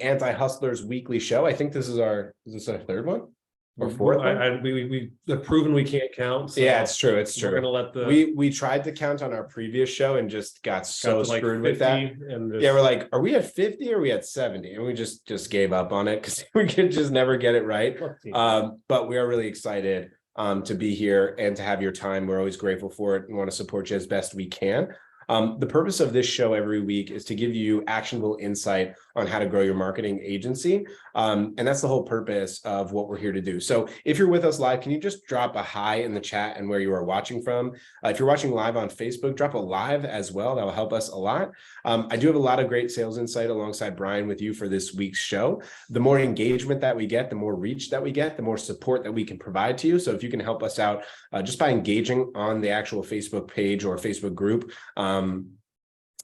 Anti-Hustlers weekly show. I think is this our third one or fourth one? We've proven we can't count. So yeah, it's true. It's true. We're gonna let we tried to count on our previous show and just got so screwed with that. And Yeah, we're like, are we at 50 or are we at 70? And we just gave up on it because we could just never get it right. But we are really excited to be here and to have your time. We're always grateful for it and want to support you as best we can. The purpose of this show every week is to give you actionable insight on how to grow your marketing agency. And that's the whole purpose of what we're here to do. So if you're with us live, can you just drop a hi in the chat and where you are watching from? If you're watching live on Facebook, drop a live as well. That will help us a lot. I do have a lot of great sales insight alongside Brian with you for this week's show. The more engagement that we get, the more reach that we get, the more support that we can provide to you. So if you can help us out just by engaging on the actual Facebook page or Facebook group,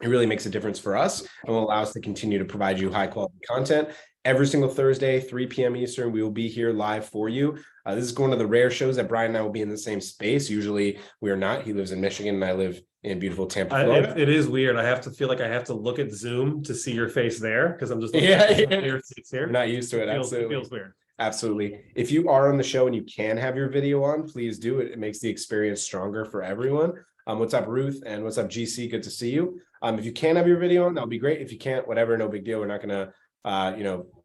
it really makes a difference for us and will allow us to continue to provide you high quality content. Every single Thursday, 3 p.m. Eastern, we will be here live for you. This is one of the rare shows that Brian and I will be in the same space. Usually we are not. He lives in Michigan and I live in beautiful Tampa, Florida. It is weird. I have to feel like I have to look at Zoom to see your face there because I'm just looking here. We're not used to it. Absolutely. It feels weird. Absolutely. If you are on the show and you can have your video on, please do it. It makes the experience stronger for everyone. What's up, Ruth? And what's up, GC? Good to see you. If you can have your video on, that'll be great. If you can't, whatever, no big deal. We're not gonna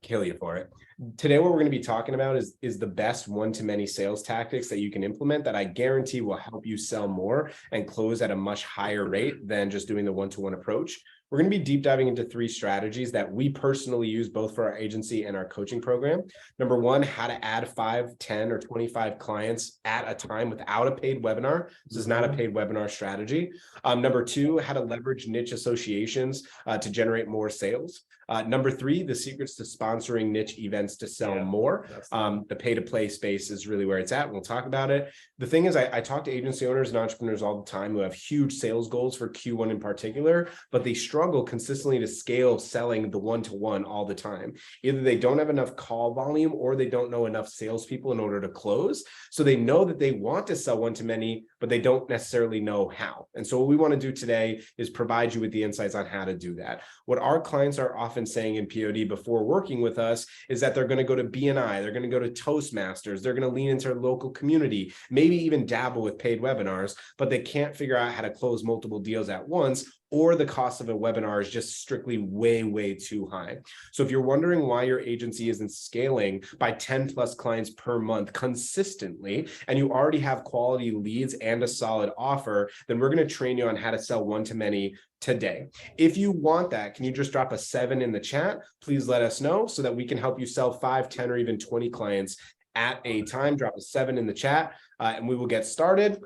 kill you for it. Today, what we're going to be talking about is the best one-to-many sales tactics that you can implement that I guarantee will help you sell more and close at a much higher rate than just doing the one-to-one approach. We're going to be deep diving into 3 strategies that we personally use both for our agency and our coaching program. Number 1, how to add 5, 10, or 25 clients at a time without a paid webinar. This is not a paid webinar strategy. Number 2, how to leverage niche associations to generate more sales. Number 3, the secrets to sponsoring niche events to sell more. The pay-to-play space is really where it's at. We'll talk about it. The thing is, I talk to agency owners and entrepreneurs all the time who have huge sales goals for Q1 in particular, but they struggle consistently to scale selling the one-to-one all the time. Either they don't have enough call volume or they don't know enough salespeople in order to close. So they know that they want to sell one-to-many, but they don't necessarily know how. And so what we want to do today is provide you with the insights on how to do that. What our clients are often saying in POD before working with us is that they're going to go to BNI, they're going to go to Toastmasters, they're going to lean into their local community, maybe even dabble with paid webinars, but they can't figure out how to close multiple deals at once, or the cost of a webinar is just strictly way, way too high. So if you're wondering why your agency isn't scaling by 10 plus clients per month consistently, and you already have quality leads and a solid offer, then we're going to train you on how to sell one-to-many today. If you want that, can you just drop a 7 in the chat? Please let us know so that we can help you sell 5, 10, or even 20 clients at a time. Drop a 7 in the chat and we will get started.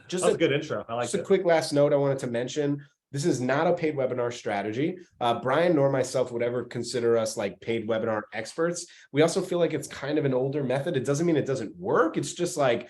Just a good intro. I like just a quick last note I wanted to mention. This is not a paid webinar strategy. Brian nor myself would ever consider us like paid webinar experts. We also feel like it's kind of an older method. It doesn't mean it doesn't work. It's just like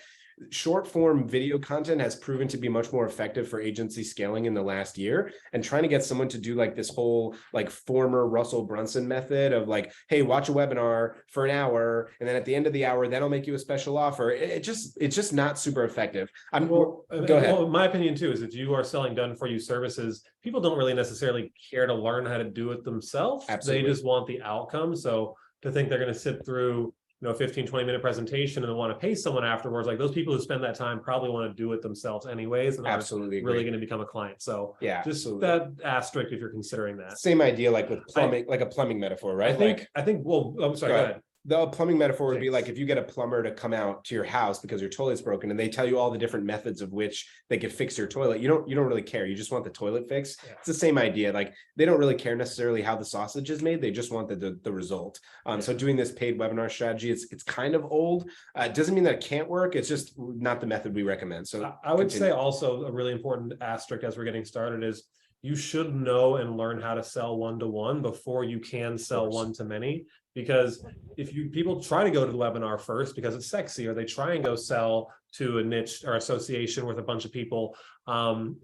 short form video content has proven to be much more effective for agency scaling in the last year, and trying to get someone to do like this whole like former Russell Brunson method of like, hey, watch a webinar for an hour and then at the end of the hour then I'll make you a special offer. It's just not super effective. Go ahead. Well, my opinion too is if you are selling done for you services, people don't really necessarily care to learn how to do it themselves. Absolutely. They just want the outcome. So to think they're going to sit through 15-20 minute presentation and then want to pay someone afterwards, like those people who spend that time probably want to do it themselves anyways, and absolutely really going to become a client. So yeah, just that asterisk if you're considering that. Same idea like with plumbing, like a plumbing metaphor, right? I think well, I'm sorry, go ahead. The plumbing metaphor would be like if you get a plumber to come out to your house because your toilet's broken and they tell you all the different methods of which they could fix your toilet. You don't really care. You just want the toilet fixed. Yeah. It's the same idea. Like they don't really care necessarily how the sausage is made. They just want the result. So doing this paid webinar strategy, it's kind of old. It doesn't mean that it can't work. It's just not the method we recommend. So I would say also a really important asterisk as we're getting started is you should know and learn how to sell one-to-one before you can sell one-to-many. Because if people try to go to the webinar first because it's sexy, or they try and go sell to a niche or association with a bunch of people, and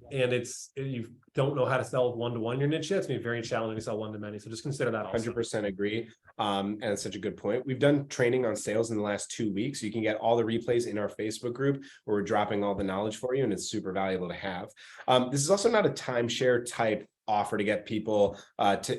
you don't know how to sell one-to-one your niche yet, it's going to be very challenging to sell one-to-many. So just consider that also. 100% agree. And it's such a good point. We've done training on sales in the last 2 weeks. You can get all the replays in our Facebook group where we're dropping all the knowledge for you, and it's super valuable to have. This is also not a timeshare type offer to get people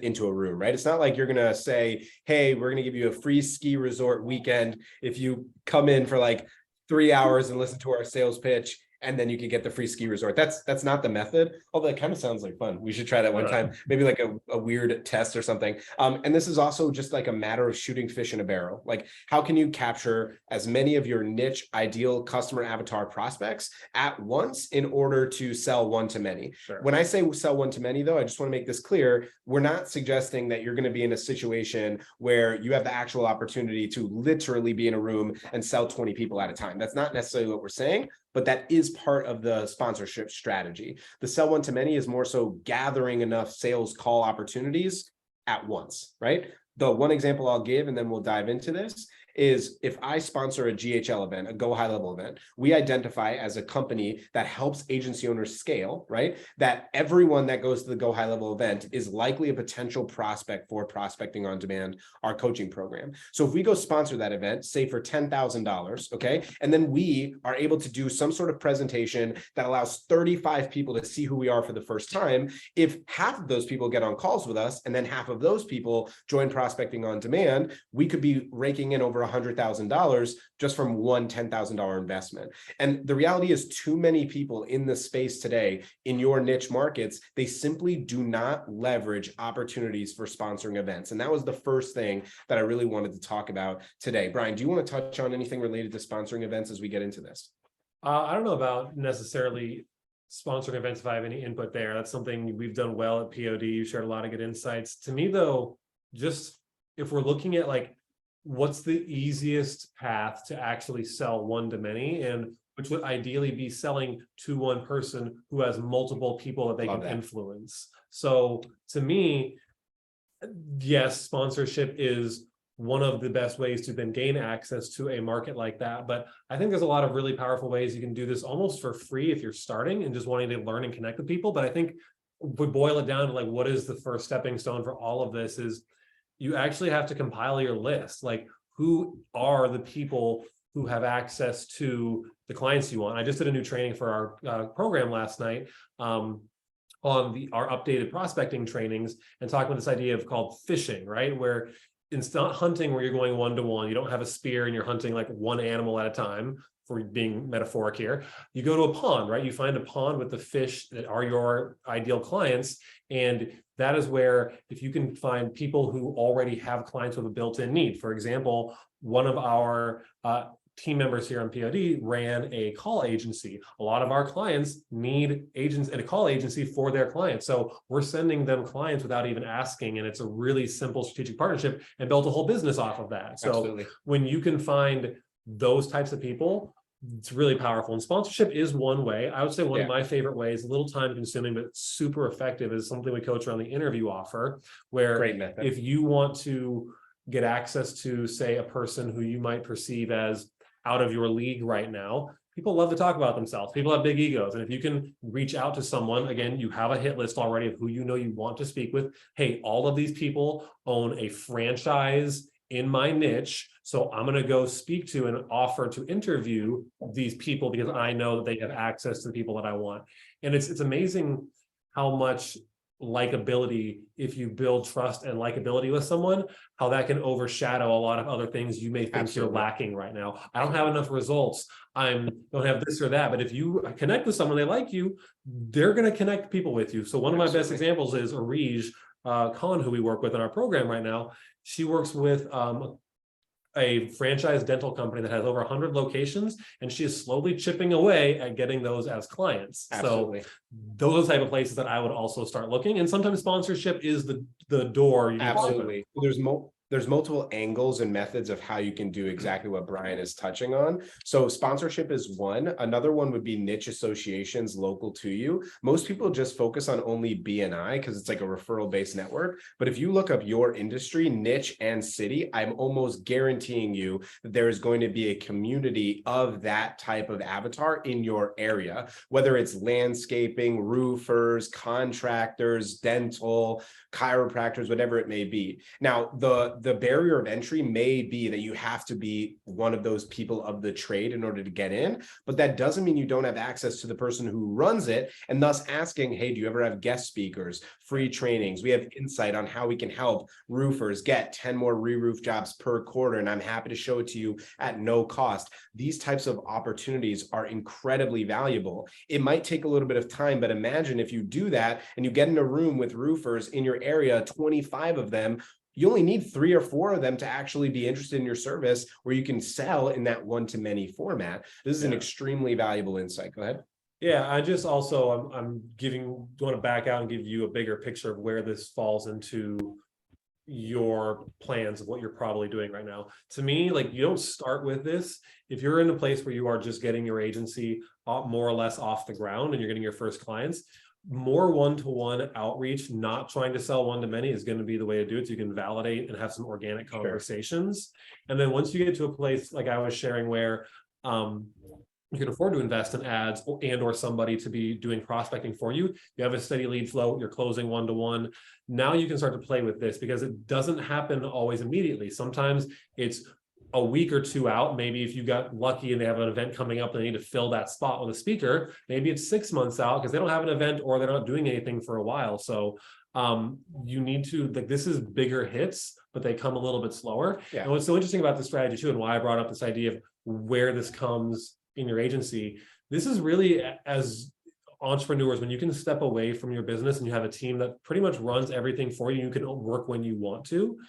into a room, right? It's not like you're gonna say, hey, we're gonna give you a free ski resort weekend if you come in for like 3 hours and listen to our sales pitch, and then you could get the free ski resort. That's not the method. Although it kind of sounds like fun. We should try that one time, maybe like a weird test or something. And this is also just like a matter of shooting fish in a barrel. Like, how can you capture as many of your niche ideal customer avatar prospects at once in order to sell one to many? Sure. When I say sell one to many, though, I just want to make this clear. We're not suggesting that you're going to be in a situation where you have the actual opportunity to literally be in a room and sell 20 people at a time. That's not necessarily what we're saying, but that is part of the sponsorship strategy. The sell one to many is more so gathering enough sales call opportunities at once, right? The one example I'll give, and then we'll dive into this, is if I sponsor a GHL event, a Go High Level event, we identify as a company that helps agency owners scale, right? That everyone that goes to the Go High Level event is likely a potential prospect for Prospecting on Demand, our coaching program. So if we go sponsor that event, say for $10,000, okay, and then we are able to do some sort of presentation that allows 35 people to see who we are for the first time, if half of those people get on calls with us and then half of those people join Prospecting on Demand, we could be raking in over $100,000 just from one $10,000 investment. And the reality is, too many people in the space today in your niche markets, they simply do not leverage opportunities for sponsoring events. And that was the first thing that I really wanted to talk about today. Brian, do you want to touch on anything related to sponsoring events as we get into this? I don't know about necessarily sponsoring events if I have any input there. That's something we've done well at POD. You shared a lot of good insights. To me, though, just if we're looking at like, what's the easiest path to actually sell one to many, and which would ideally be selling to one person who has multiple people that they can influence. So to me, yes, sponsorship is one of the best ways to then gain access to a market like that. But I think there's a lot of really powerful ways you can do this almost for free if you're starting and just wanting to learn and connect with people. But I think we boil it down to like, what is the first stepping stone for all of this is you actually have to compile your list. Like, who are the people who have access to the clients you want? I just did a new training for our program last night on our updated prospecting trainings, and talking about this idea of called fishing, right? Where it's not hunting where you're going one-to-one. You don't have a spear and you're hunting like one animal at a time, for being metaphoric here. You go to a pond, right? You find a pond with the fish that are your ideal clients. And that is where, if you can find people who already have clients with a built-in need. For example, one of our team members here on POD ran a call agency. A lot of our clients need agents and a call agency for their clients. So we're sending them clients without even asking. And it's a really simple strategic partnership, and built a whole business off of that. So Absolutely. When you can find those types of people, it's really powerful. And sponsorship is one way. I would say one of my favorite ways, a little time consuming, but super effective, is something we coach around the interview offer, where Great method. If you want to get access to, say, a person who you might perceive as out of your league right now, people love to talk about themselves. People have big egos. And if you can reach out to someone, again, you have a hit list already of who you know you want to speak with. Hey, all of these people own a franchise in my niche, so I'm going to go speak to and offer to interview these people because I know that they have access to the people that I want. And it's amazing how much likability, if you build trust and likability with someone, how that can overshadow a lot of other things you may think you're lacking right now. I don't have enough results. I don't have this or that. But if you connect with someone, they like you, they're going to connect people with you. So one of my best examples is Arij Khan, who we work with in our program right now. She works with a franchise dental company that has over 100 locations, and she is slowly chipping away at getting those as clients. Absolutely. So those are the type of places that I would also start looking. And sometimes sponsorship is the door. Absolutely. There's multiple angles and methods of how you can do exactly what Brian is touching on. So sponsorship is one. Another one would be niche associations local to you. Most people just focus on only BNI because it's like a referral based network. But if you look up your industry, niche and city, I'm almost guaranteeing you that there is going to be a community of that type of avatar in your area, whether it's landscaping, roofers, contractors, dental, chiropractors, whatever it may be. Now, the the barrier of entry may be that you have to be one of those people of the trade in order to get in, but that doesn't mean you don't have access to the person who runs it, and thus asking, hey, do you ever have guest speakers, free trainings? We have insight on how we can help roofers get 10 more re-roof jobs per quarter, and I'm happy to show it to you at no cost. These types of opportunities are incredibly valuable. It might take a little bit of time, but imagine if you do that and you get in a room with roofers in your area, 25 of them, you only need 3 or 4 of them to actually be interested in your service, where you can sell in that one-to-many format. This is an extremely valuable insight. Go ahead. Yeah, I just also, I'm want to back out and give you a bigger picture of where this falls into your plans of what you're probably doing right now. To me, like, you don't start with this if you're in a place where you are just getting your agency more or less off the ground and you're getting your first clients. More one-to-one outreach, not trying to sell one-to-many, is going to be the way to do it. So you can validate and have some organic conversations. And then once you get to a place like I was sharing where you can afford to invest in ads or somebody to be doing prospecting for you, you have a steady lead flow, you're closing one-to-one. Now you can start to play with this, because it doesn't happen always immediately. Sometimes it's a week or 2 out. Maybe if you got lucky and they have an event coming up and they need to fill that spot with a speaker, maybe it's 6 months out because they don't have an event or they're not doing anything for a while. So you need to, like, this is bigger hits, but they come a little bit slower. Yeah. And what's so interesting about this strategy too, and why I brought up this idea of where this comes in your agency, this is really, as entrepreneurs, when you can step away from your business and you have a team that pretty much runs everything for you, you can work when you want to.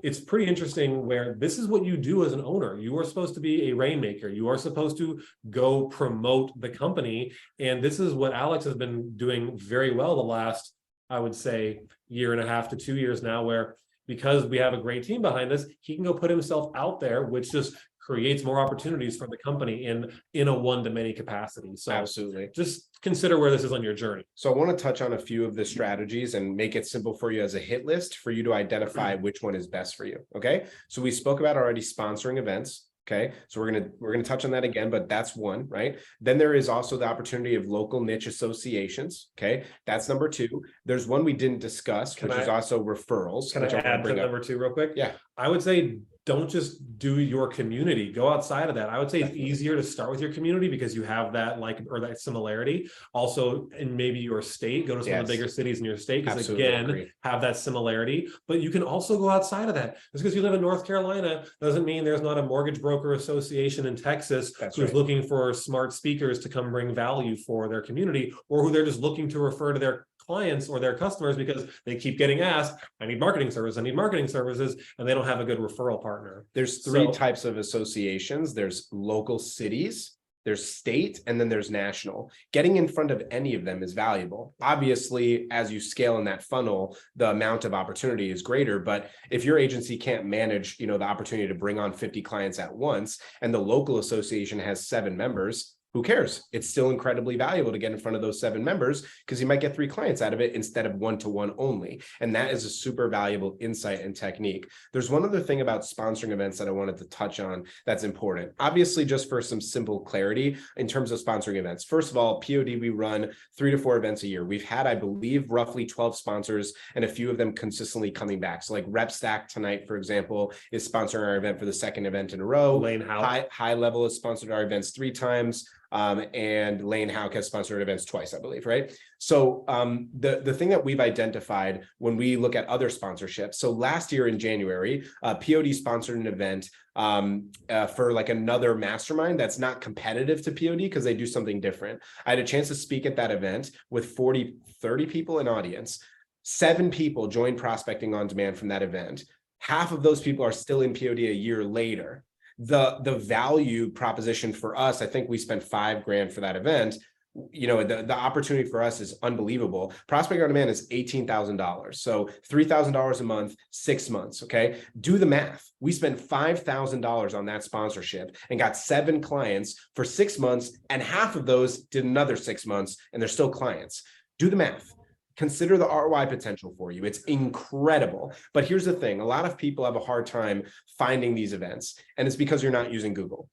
It's pretty interesting where this is what you do as an owner. You are supposed to be a rainmaker. You are supposed to go promote the company. And this is what Alex has been doing very well the last, I would say, 1.5 to 2 years now, where because we have a great team behind us, he can go put himself out there, which just creates more opportunities for the company in a one-to-many capacity. So absolutely, just consider where this is on your journey. So I want to touch on a few of the strategies and make it simple for you as a hit list for you to identify which one is best for you. Okay. So we spoke about already sponsoring events. Okay. So we're going to touch on that again, but that's one, right? Then there is also the opportunity of local niche associations. Okay. That's number 2. There's one we didn't discuss, which is also referrals. Can I add to number 2 real quick? Yeah. I would say, don't just do your community, go outside of that. I would say it's easier to start with your community because you have that that similarity. Also, in maybe your state, go to some of the bigger cities in your state, because again, have that similarity. But you can also go outside of that. Just because you live in North Carolina doesn't mean there's not a mortgage broker association in Texas who's looking for smart speakers to come bring value for their community, or who they're just looking to refer to their clients or their customers because they keep getting asked, I need marketing services, and they don't have a good referral partner. There's 3 types of associations. There's local cities, there's state, and then there's national. Getting in front of any of them is valuable. Obviously, as you scale in that funnel, the amount of opportunity is greater. But if your agency can't manage, the opportunity to bring on 50 clients at once, and the local association has 7 members, who cares? It's still incredibly valuable to get in front of those 7 members, because you might get 3 clients out of it instead of one-to-one only. And that is a super valuable insight and technique. There's one other thing about sponsoring events that I wanted to touch on that's important. Obviously, just for some simple clarity in terms of sponsoring events. First of all, POD, we run 3 to 4 events a year. We've had, I believe, roughly 12 sponsors, and a few of them consistently coming back. So like RepStack tonight, for example, is sponsoring our event for the 2nd event in a row. Lane Howe. High Level has sponsored our events 3 times. And Lane Houck has sponsored events twice, I believe, right? So the thing that we've identified when we look at other sponsorships, so last year in January, POD sponsored an event for like another mastermind that's not competitive to POD because they do something different. I had a chance to speak at that event with 30 people in audience. 7 people joined Prospecting on Demand from that event. Half of those people are still in POD a year later. The value proposition for us, I think we spent $5,000 for that event. The opportunity for us is unbelievable. Prospecting on Demand is $18,000. So $3,000 a month, 6 months. Okay. Do the math. We spent $5,000 on that sponsorship and got 7 clients for 6 months. And half of those did another 6 months, and they're still clients. Do the math. consider the ROI potential for you. It's incredible. But here's the thing. A lot of people have a hard time finding these events, and it's because you're not using Google.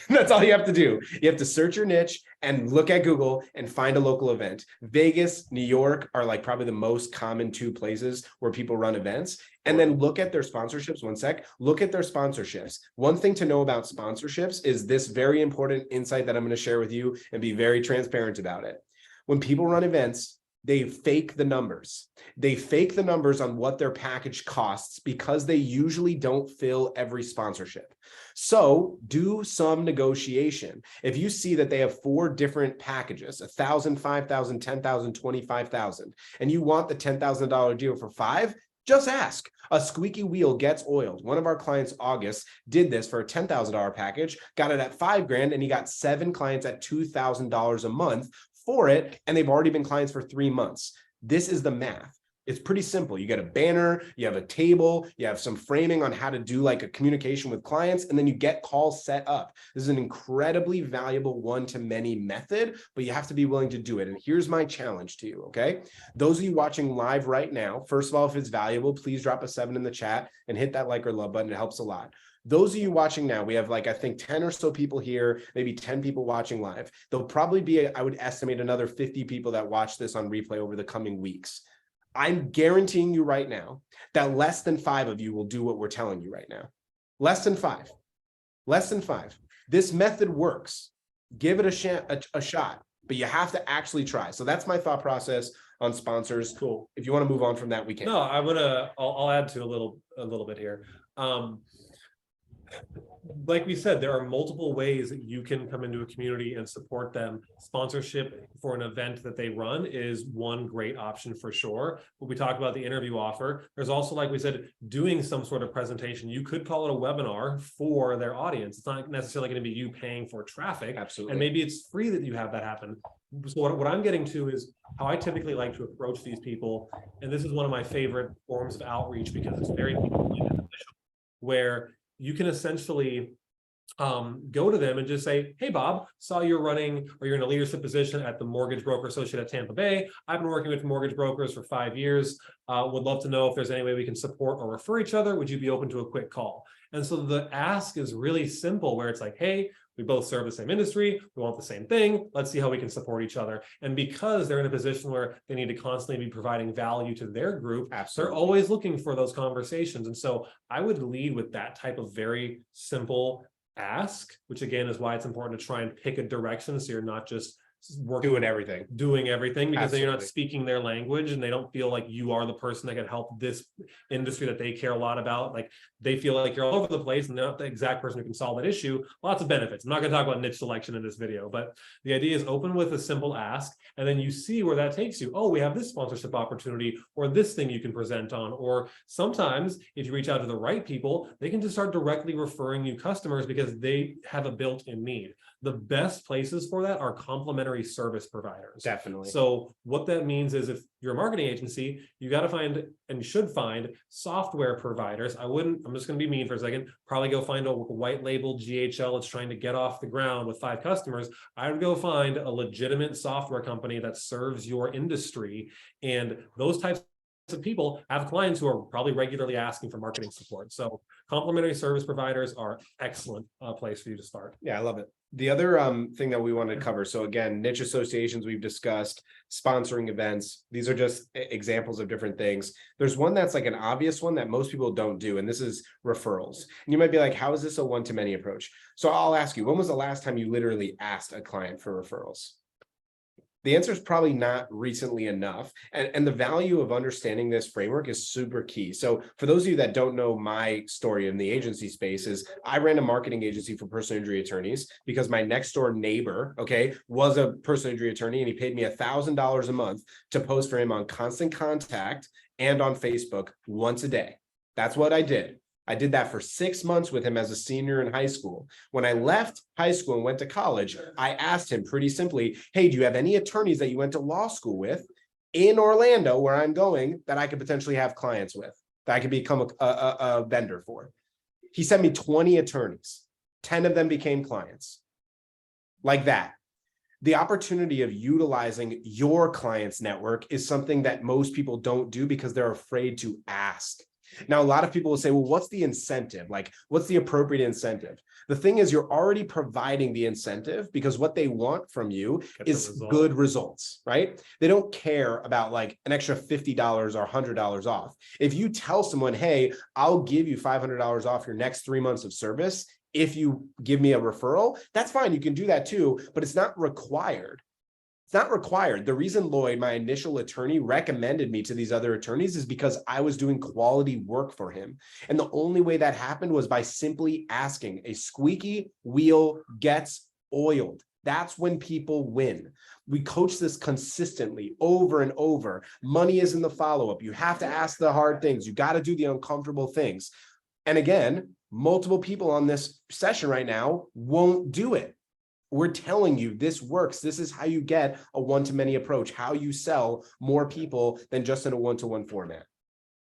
That's all you have to do. You have to search your niche and look at Google and find a local event. Vegas, New York are like probably the most common two places where people run events. And then look at their sponsorships. One sec. Look at their sponsorships. One thing to know about sponsorships is this very important insight that I'm going to share with you and be very transparent about it. When people run events, they fake the numbers. They fake the numbers on what their package costs because they usually don't fill every sponsorship. So do some negotiation. If you see that they have 4 different packages, 1,000, 5,000, 10,000, 25,000, and you want the $10,000 deal for 5, just ask. A squeaky wheel gets oiled. One of our clients, August, did this for a $10,000 package, got it at $5,000, and he got 7 clients at $2,000 a month for it, and they've already been clients for 3 months. This is the math. It's pretty simple. You get a banner, you have a table, you have some framing on how to do like a communication with clients, and then you get calls set up. This is an incredibly valuable one-to-many method, but you have to be willing to do it. And here's my challenge to you, okay? Those of you watching live right now, first of all, if it's valuable, please drop a 7 in the chat and hit that like or love button. It helps a lot. Those of you watching now, we have like, I think 10 or so people here, maybe 10 people watching live. There'll probably be, I would estimate, another 50 people that watch this on replay over the coming weeks. I'm guaranteeing you right now that less than 5 of you will do what we're telling you right now. Less than 5. Less than 5. This method works. Give it a shot, but you have to actually try. So that's my thought process on sponsors. Cool. If you want to move on from that, we can. No, I'll add to a little bit here. Like we said, there are multiple ways that you can come into a community and support them. Sponsorship for an event that they run is one great option for sure. When we talk about the interview offer, there's also, like we said, doing some sort of presentation. You could call it a webinar for their audience. It's not necessarily going to be you paying for traffic. Absolutely. And maybe it's free that you have that happen. So what I'm getting to is how I typically like to approach these people. And this is one of my favorite forms of outreach because it's very beneficial, where you can essentially go to them and just say, hey, Bob, saw you're running or you're in a leadership position at the Mortgage Broker Associate at Tampa Bay. I've been working with mortgage brokers for 5 years. Would love to know if there's any way we can support or refer each other. Would you be open to a quick call? And so the ask is really simple, where it's like, hey, we both serve the same industry. We want the same thing. Let's see how we can support each other. And because they're in a position where they need to constantly be providing value to their group, Absolutely. They're always looking for those conversations. And so I would lead with that type of very simple ask, which again is why it's important to try and pick a direction so you're not just Doing everything because then you're not Absolutely. speaking their language and they don't feel like you are the person that can help this industry that they care a lot about. Like they feel like you're all over the place and they're not the exact person who can solve that issue. Lots of benefits. I'm not going to talk about niche selection in this video, but the idea is open with a simple ask and then you see where that takes you. Oh, we have this sponsorship opportunity or this thing you can present on. Or sometimes if you reach out to the right people, they can just start directly referring you customers because they have a built-in need. The best places for that are complementary service providers. Definitely. So what that means is if you're a marketing agency, you got to find and should find software providers. I'm just going to be mean for a second, probably go find a white label GHL that's trying to get off the ground with 5 customers. I would go find a legitimate software company that serves your industry. And those types of people have clients who are probably regularly asking for marketing support. So complementary service providers are excellent place for you to start. Yeah, I love it. The other thing that we wanted to cover, so again, niche associations we've discussed, sponsoring events, these are just examples of different things. There's one that's like an obvious one that most people don't do, and this is referrals. And you might be like, how is this a one-to-many approach? So I'll ask you, when was the last time you literally asked a client for referrals? The answer is probably not recently enough. And the value of understanding this framework is super key. So for those of you that don't know my story in the agency space is I ran a marketing agency for personal injury attorneys because my next door neighbor, okay, was a personal injury attorney and he paid me $1,000 a month to post for him on Constant Contact and on Facebook once a day. That's what I did. I did that for 6 months with him as a senior in high school. When I left high school and went to college, I asked him pretty simply, hey, do you have any attorneys that you went to law school with in Orlando where I'm going that I could potentially have clients with, that I could become a vendor for? He sent me 20 attorneys. 10 of them became clients. Like that. The opportunity of utilizing your client's network is something that most people don't do because they're afraid to ask. Now, a lot of people will say, well, what's the incentive? Like, what's the appropriate incentive? The thing is, you're already providing the incentive because what they want from you is good results, right? They don't care about like an extra $50 or $100 off. If you tell someone, hey, I'll give you $500 off your next 3 months of service if you give me a referral, that's fine. You can do that too, but it's not required. It's not required. The reason Lloyd, my initial attorney, recommended me to these other attorneys is because I was doing quality work for him. And the only way that happened was by simply asking. A squeaky wheel gets oiled. That's when people win. We coach this consistently over and over. Money is in the follow-up. You have to ask the hard things. You got to do the uncomfortable things. And again, multiple people on this session right now won't do it. We're telling you this works. This is how you get a one-to-many approach, how you sell more people than just in a one-to-one format.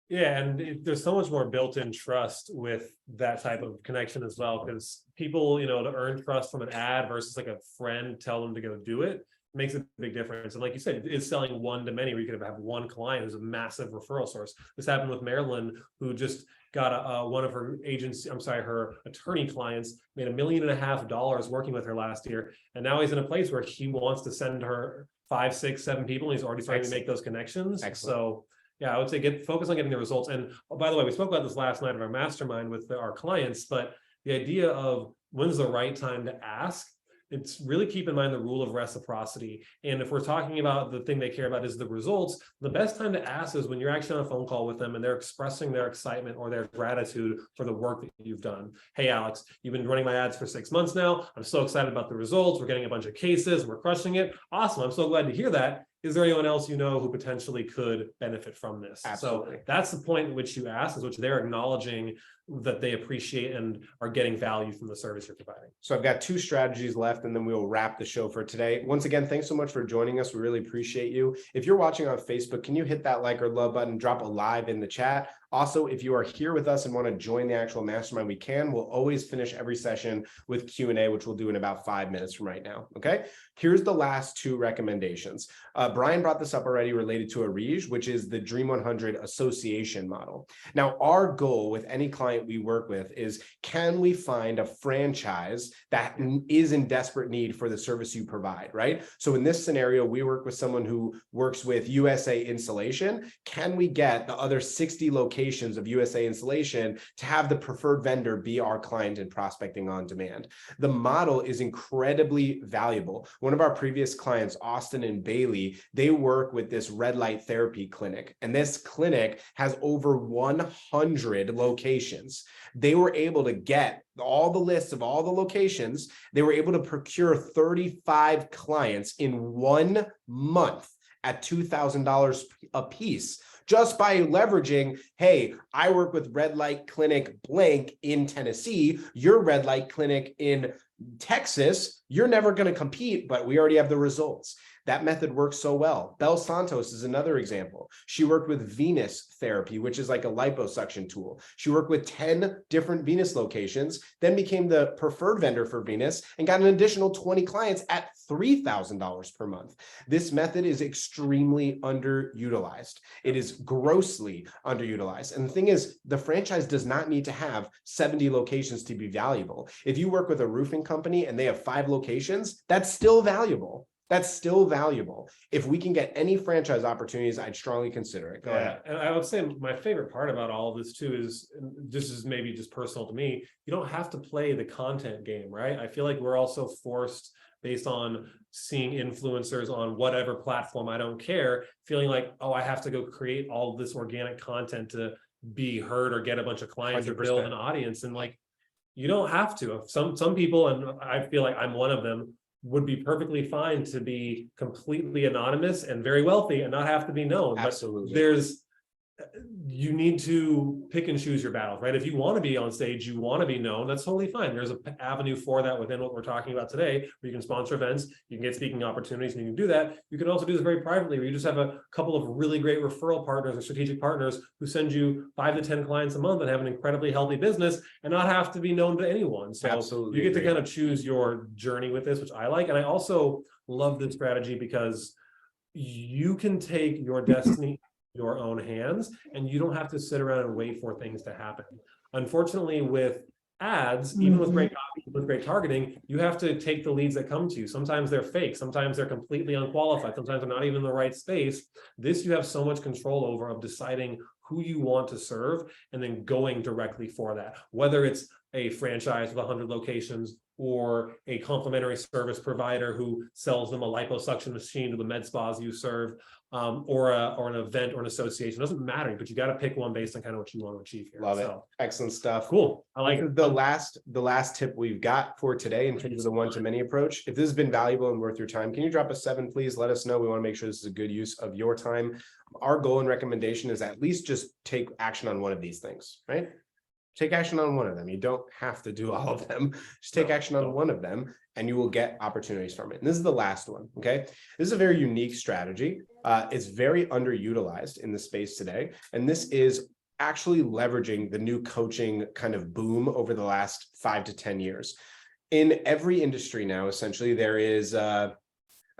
Yeah, and there's so much more built-in trust with that type of connection as well, because people, to earn trust from an ad versus like a friend tell them to go do it makes a big difference. And like you said, it's selling one to many where you could have one client who's a massive referral source. This happened with Marilyn, who just got one of her her attorney clients made $1.5 million working with her last year. And now he's in a place where he wants to send her 5, 6, 7 people. And he's already starting to make those connections. Excellent. So yeah, I would say focus on getting the results. And by the way, we spoke about this last night of our mastermind with our clients, but the idea of when's the right time to ask, it's really keep in mind the rule of reciprocity. And if we're talking about the thing they care about is the results, the best time to ask is when you're actually on a phone call with them and they're expressing their excitement or their gratitude for the work that you've done. Hey, Alex, you've been running my ads for 6 months now. I'm so excited about the results. We're getting a bunch of cases. We're crushing it. Awesome. I'm so glad to hear that. Is there anyone else who potentially could benefit from this? Absolutely. So that's the point in which you ask, is which they're acknowledging that they appreciate and are getting value from the service you're providing. So I've got 2 strategies left, and then we will wrap the show for today. Once again, thanks so much for joining us. We really appreciate you. If you're watching on Facebook, can you hit that like or love button, drop a live in the chat? Also, if you are here with us and want to join the actual mastermind, we can. We'll always finish every session with Q&A, which we'll do in about 5 minutes from right now. Okay. Here's the last 2 recommendations. Brian brought this up already related to Arij, which is the Dream 100 association model. Now, our goal with any client we work with is, can we find a franchise that is in desperate need for the service you provide, right? So in this scenario, we work with someone who works with USA Insulation. Can we get the other 60 locations of USA Insulation to have the preferred vendor be our client in prospecting on demand? The model is incredibly valuable. One of our previous clients, Austin and Bailey, they work with this red light therapy clinic, and this clinic has over 100 locations. They were able to get all the lists of all the locations. They were able to procure 35 clients in 1 month at $2,000 a piece, just by leveraging, hey, I work with red light clinic blank in Tennessee, your red light clinic in Texas, you're never going to compete, but we already have the results. That method works so well. Belle Santos is another example. She worked with Venus Therapy, which is like a liposuction tool. She worked with 10 different Venus locations, then became the preferred vendor for Venus and got an additional 20 clients at $3,000 per month. This method is extremely underutilized. It is grossly underutilized. And the thing is, the franchise does not need to have 70 locations to be valuable. If you work with a roofing company and they have 5 locations, that's still valuable. That's still valuable. If we can get any franchise opportunities, I'd strongly consider it. Go ahead. And I would say my favorite part about all of this too is, this is maybe just personal to me, you don't have to play the content game, right? I feel like we're also forced, based on seeing influencers on whatever platform, I don't care, feeling like, oh, I have to go create all this organic content to be heard or get a bunch of clients 100%. or build an audience. And like, you don't have to. Some people, and I feel like I'm one of them, would be perfectly fine to be completely anonymous and very wealthy and not have to be known. Absolutely. But you need to pick and choose your battles, right? If you want to be on stage, you want to be known, that's totally fine. There's an avenue for that within what we're talking about today, where you can sponsor events, you can get speaking opportunities, and you can do that. You can also do this very privately, where you just have a couple of really great referral partners or strategic partners who send you 5 to 10 clients a month and have an incredibly healthy business and not have to be known to anyone. So Absolutely you get to agree. kind of choose your journey with this, which I like. And I also love this strategy because you can take your destiny in your own hands, and you don't have to sit around and wait for things to happen. Unfortunately, with ads, even with great copy, with great targeting, you have to take the leads that come to you. Sometimes they're fake, sometimes they're completely unqualified, sometimes they're not even in the right space. This you have so much control over, of deciding who you want to serve and then going directly for that, whether it's a franchise with 100 locations or a complementary service provider who sells them a liposuction machine to the med spas you serve, or an event or an association. It doesn't matter, but you got to pick one based on kind of what you want to achieve here. Love it. Excellent stuff. Cool. I like it. The last tip we've got for today in terms of the one-to-many approach. If this has been valuable and worth your time, can you drop a 7, please? Let us know. We want to make sure this is a good use of your time. Our goal and recommendation is at least just take action on one of these things, right? Take action on one of them. You don't have to do all of them. Just take action on one of them and you will get opportunities from it. And this is the last one, okay? This is a very unique strategy. It's very underutilized in the space today. And this is actually leveraging the new coaching kind of boom over the last 5 to 10 years. In every industry now, essentially, there is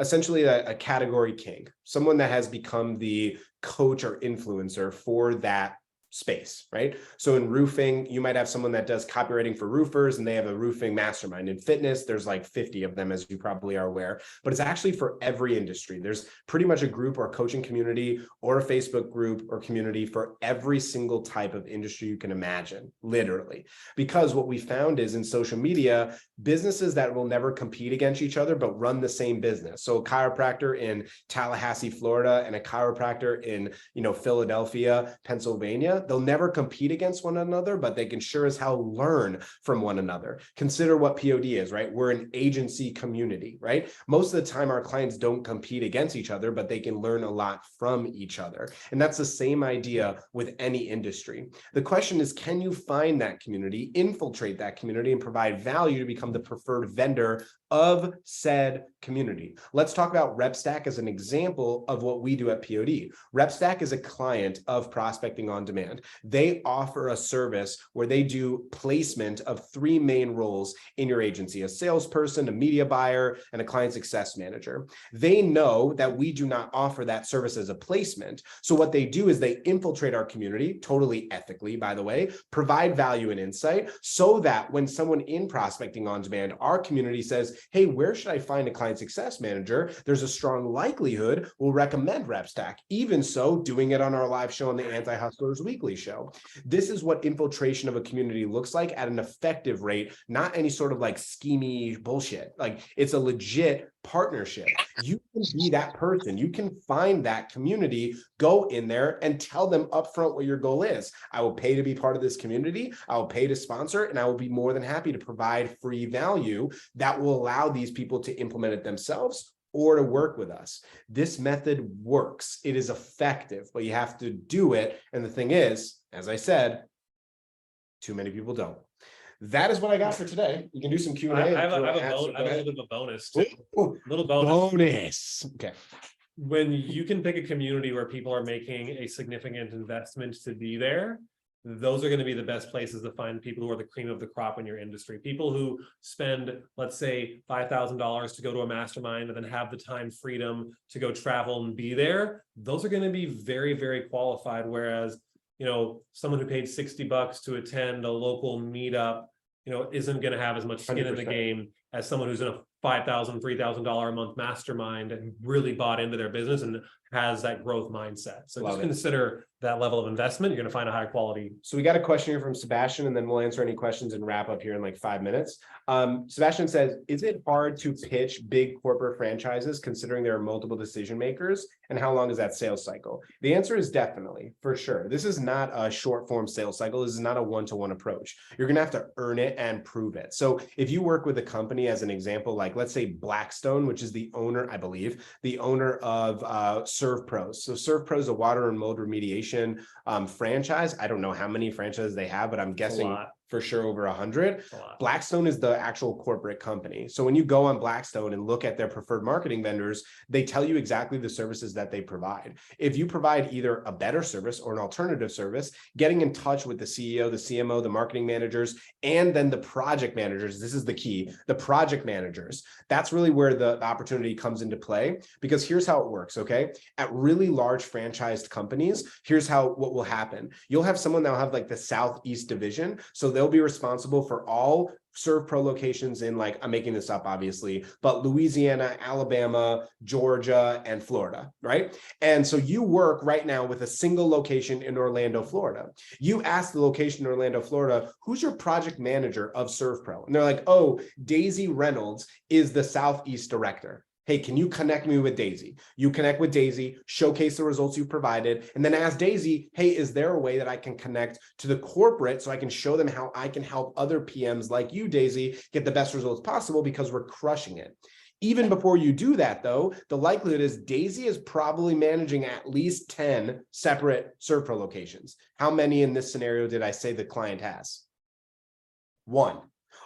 essentially a category king, someone that has become the coach or influencer for that space, right? So in roofing, you might have someone that does copywriting for roofers and they have a roofing mastermind. In fitness, there's like 50 of them, as you probably are aware, but it's actually for every industry. There's pretty much a group or coaching community or a Facebook group or community for every single type of industry you can imagine, literally. Because what we found is in social media, businesses that will never compete against each other, but run the same business. So a chiropractor in Tallahassee, Florida, and a chiropractor in, Philadelphia, Pennsylvania, they'll never compete against one another, but they can sure as hell learn from one another. Consider what POD is, right? We're an agency community, right? Most of the time, our clients don't compete against each other, but they can learn a lot from each other. And that's the same idea with any industry. The question is, can you find that community, infiltrate that community, and provide value to become the preferred vendor of said community? Let's talk about RepStack as an example of what we do at POD. RepStack is a client of Prospecting on Demand. They offer a service where they do placement of 3 main roles in your agency: a salesperson, a media buyer, and a client success manager. They know that we do not offer that service as a placement. So what they do is they infiltrate our community, totally ethically, by the way, provide value and insight so that when someone in Prospecting on Demand, our community says, hey, where should I find a client success manager? There's a strong likelihood we'll recommend RepStack. Even so, doing it on our live show on the Anti-Hustlers Weekly show. This is what infiltration of a community looks like at an effective rate, not any sort of like schemy bullshit. Like, it's a legit partnership. You can be that person. You can find that community, go in there and tell them upfront what your goal is. I will pay to be part of this community. I will pay to sponsor, and I will be more than happy to provide free value that will allow these people to implement it themselves or to work with us. This method works. It is effective, but you have to do it. And the thing is, as I said, too many people don't. That is what I got for today. You can do some Q&A. I have a little bit of a bonus too. Little bonus. Okay. When you can pick a community where people are making a significant investment to be there, those are going to be the best places to find people who are the cream of the crop in your industry. People who spend, let's say, $5,000 to go to a mastermind and then have the time freedom to go travel and be there. Those are going to be very, very qualified. Whereas, someone who paid $60 to attend a local meetup, isn't going to have as much skin 100%. In the game as someone who's in a $5,000, $3,000 a month mastermind and really bought into their business and has that growth mindset. So just consider that level of investment. You're going to find a higher quality. So we got a question here from Sebastian, and then we'll answer any questions and wrap up here in like 5 minutes. Sebastian says, is it hard to pitch big corporate franchises considering there are multiple decision makers? And how long is that sales cycle? The answer is definitely, for sure. This is not a short form sales cycle. This is not a one-to-one approach. You're going to have to earn it and prove it. So if you work with a company, as an example, like let's say Blackstone, which is the owner, I believe, the owner of ServPros. So ServPros is a water and mold remediation franchise. I don't know how many franchises they have, but I'm guessing for sure over 100. A lot. Blackstone is the actual corporate company. So when you go on Blackstone and look at their preferred marketing vendors, they tell you exactly the services that they provide. If you provide either a better service or an alternative service, getting in touch with the CEO, the CMO, the marketing managers, and then the project managers, this is the key, the project managers, that's really where the opportunity comes into play, because here's how it works, okay? At really large franchised companies, here's what will happen. You'll have someone that'll have like the Southeast division, so they'll be responsible for all ServPro locations in, like, I'm making this up obviously, but Louisiana, Alabama, Georgia, and Florida, right? And so you work right now with a single location in Orlando, Florida. You ask the location in Orlando, Florida, who's your project manager of ServPro? And they're like, oh, Daisy Reynolds is the Southeast director. Hey, can you connect me with Daisy? You connect with Daisy, showcase the results you provided, and then ask Daisy, hey, is there a way that I can connect to the corporate so I can show them how I can help other PMs like you, Daisy, get the best results possible, because we're crushing it. Even before you do that, though, the likelihood is Daisy is probably managing at least 10 separate ServPro locations. How many in this scenario did I say the client has? 1.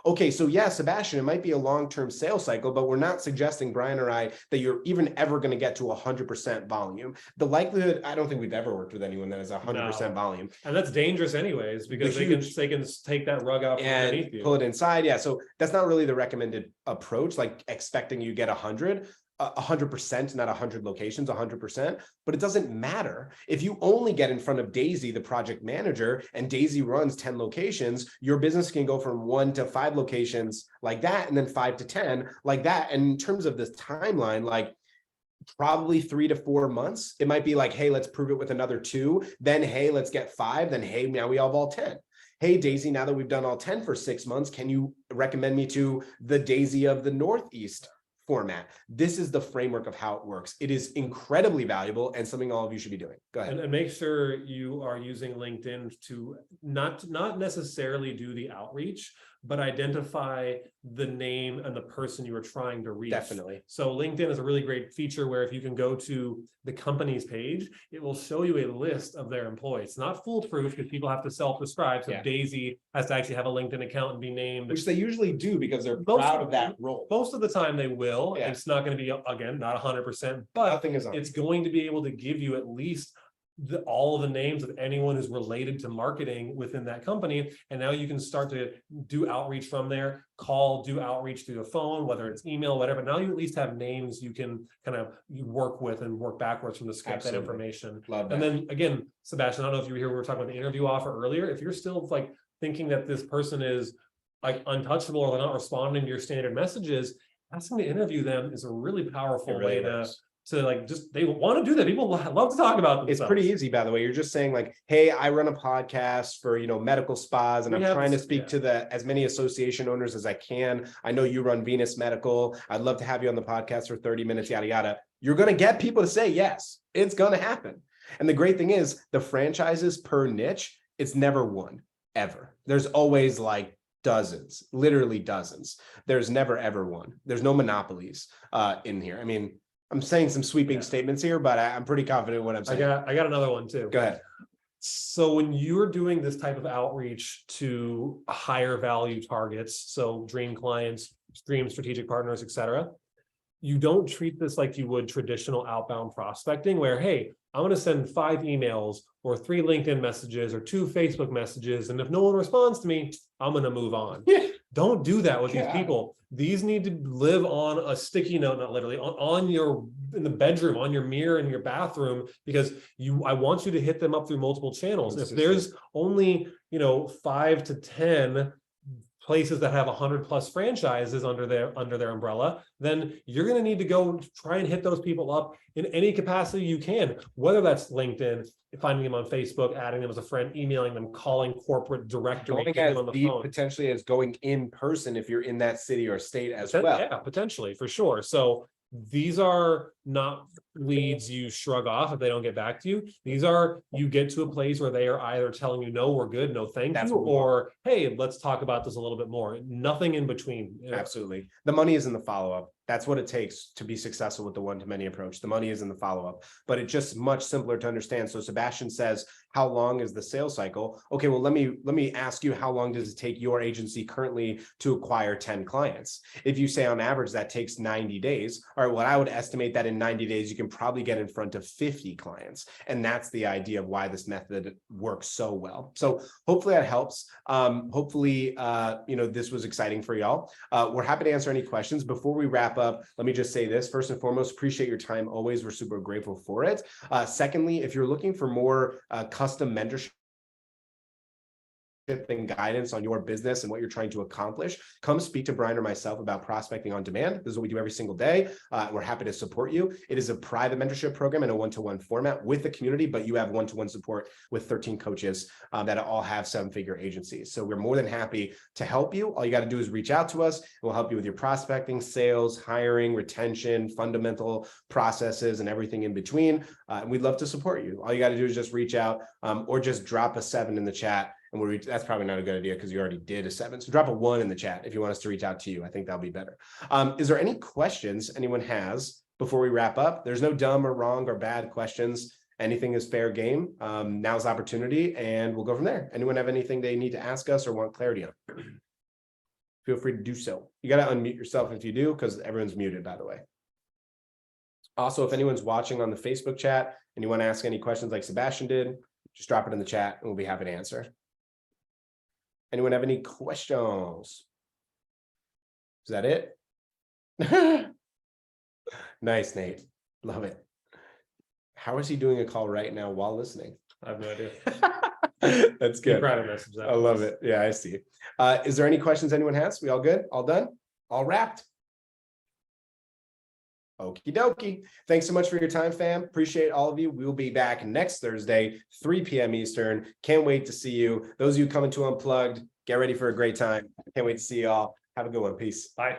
Okay, so yeah, Sebastian, it might be a long-term sales cycle, but we're not suggesting, Brian or I, that you're even ever going to get to 100% volume. The likelihood, I don't think we've ever worked with anyone that has 100% volume. And that's dangerous anyways, because they can take that rug out from underneath you. Pull it inside. Yeah, so that's not really the recommended approach, like expecting you get 100%, not 100 locations, 100%, but it doesn't matter. If you only get in front of Daisy, the project manager, and Daisy runs 10 locations, your business can go from 1 to 5 locations like that, and then 5 to 10 like that. And in terms of this timeline, like probably 3 to 4 months, it might be like, hey, let's prove it with another 2, then, hey, let's get 5, then, hey, now we have all 10. Hey, Daisy, now that we've done all 10 for 6 months, can you recommend me to the Daisy of the Northeast format? This is the framework of how it works. It is incredibly valuable and something all of you should be doing. Go ahead. And make sure you are using LinkedIn to not necessarily do the outreach, but identify the name and the person you are trying to reach. Definitely. So LinkedIn is a really great feature where if you can go to the company's page, it will show you a list of their employees. It's not foolproof because people have to self-describe. So Daisy has to actually have a LinkedIn account and be named. Which they usually do because they're proud of that role. Most of the time they will. Yeah. It's not going to be, again, not 100%, but it's going to be able to give you at least all of the names of anyone who's related to marketing within that company. And now you can start to do outreach from there, do outreach through the phone, whether it's email, whatever. Now you at least have names you can kind of work with and work backwards from to get that information. Love that. And then again, Sebastian, I don't know if you were here, we were talking about the interview offer earlier. If you're still like thinking that this person is like untouchable or they're not responding to your standard messages, asking to interview them is a really powerful way to like, just, they want to do that. People love to talk about themselves. It's pretty easy, by the way. You're just saying like, hey, I run a podcast for, medical spas, and I'm trying to speak to as many association owners as I can. I know you run Venus Medical. I'd love to have you on the podcast for 30 minutes, yada, yada. You're going to get people to say yes. It's going to happen. And the great thing is the franchises per niche, it's never one, ever. There's always like dozens, literally dozens. There's never, ever one. There's no monopolies in here. I mean, I'm saying some sweeping statements here, but I'm pretty confident in what I'm saying. I got another one too. Go ahead. So when you're doing this type of outreach to higher value targets, so dream clients, dream strategic partners, et cetera, you don't treat this like you would traditional outbound prospecting where, hey, I'm going to send 5 emails or 3 LinkedIn messages or 2 Facebook messages. And if no one responds to me, I'm going to move on. Don't do that with these people. These need to live on a sticky note, not literally, in the bedroom, on your mirror in your bathroom, because I want you to hit them up through multiple channels. If there's only, 5 to 10 places that have 100+ franchises under their umbrella, then you're going to need to go try and hit those people up in any capacity you can, whether that's LinkedIn, finding them on Facebook, adding them as a friend, emailing them, calling corporate directory, getting them on the phone. Potentially as going in person if you're in that city or state as well. Yeah, potentially, for sure. So these are not leads you shrug off if they don't get back to you. These are, you get to a place where they are either telling you, no, we're good, no thank you, or hey, let's talk about this a little bit more. Nothing in between. Absolutely. The money is in the follow-up. That's what it takes to be successful with the one-to-many approach. The money is in the follow-up, but it's just much simpler to understand. So Sebastian says, how long is the sales cycle? Okay, well, let me ask you, how long does it take your agency currently to acquire 10 clients? If you say on average that takes 90 days, all right, well, I would estimate that in 90 days, you can probably get in front of 50 clients. And that's the idea of why this method works so well. So hopefully that helps. Hopefully, this was exciting for y'all. We're happy to answer any questions. Before we wrap up, let me just say this. First and foremost, appreciate your time always. We're super grateful for it. Secondly, if you're looking for more custom mentorship and guidance on your business and what you're trying to accomplish, come speak to Brian or myself about prospecting on demand. This is what we do every single day. We're happy to support you. It is a private mentorship program in a one-to-one format with the community, but you have one-to-one support with 13 coaches that all have seven-figure agencies. So we're more than happy to help you. All you got to do is reach out to us. We'll help you with your prospecting, sales, hiring, retention, fundamental processes, and everything in between. And we'd love to support you. All you got to do is just reach out or just drop a 7 in the chat. And that's probably not a good idea because you already did a 7. So drop a 1 in the chat if you want us to reach out to you. I think that'll be better. Is there any questions anyone has before we wrap up? There's no dumb or wrong or bad questions. Anything is fair game. Now's the opportunity, and we'll go from there. Anyone have anything they need to ask us or want clarity on? Feel free to do so. You got to unmute yourself if you do, because everyone's muted, by the way. Also, if anyone's watching on the Facebook chat and you want to ask any questions like Sebastian did, just drop it in the chat and we'll be happy to answer. Anyone have any questions? Is that it? Nice, Nate. Love it. How is he doing a call right now while listening? I have no idea. That's good. Be proud of us. I love it. Yeah, I see. Is there any questions anyone has? We all good? All done? All wrapped? Okie dokie. Thanks so much for your time, fam. Appreciate all of you. We'll be back next Thursday, 3 p.m. Eastern. Can't wait to see you. Those of you coming to Unplugged, get ready for a great time. Can't wait to see you all. Have a good one. Peace. Bye.